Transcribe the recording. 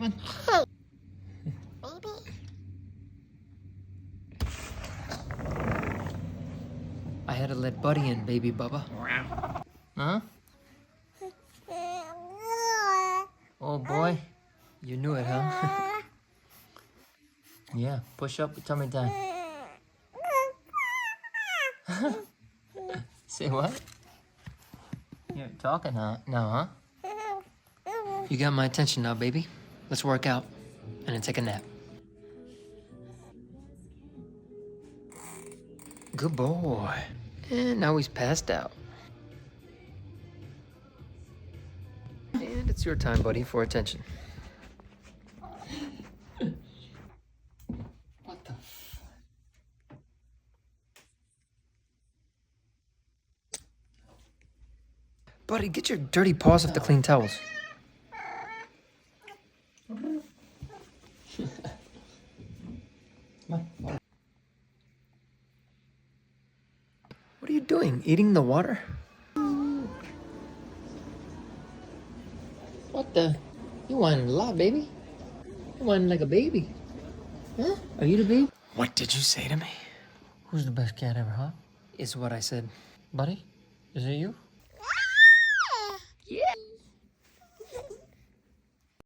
Come on. Baby. I had to let Buddy in, baby Bubba. Huh? Oh boy. You knew it, huh? Yeah, push up, tummy down. Say what? You're talking now, huh? You got my attention now, baby. Let's work out and then take a nap. Good boy. And now he's passed out. And it's your time, buddy, for attention. What the f... Buddy, get your dirty paws off the clean towels. What are you doing? Eating the water? What the? You whining a lot, baby. You whining like a baby. Huh? Are you the baby? What did you say to me? Who's the best cat ever, huh? Is what I said. Buddy? Is it you?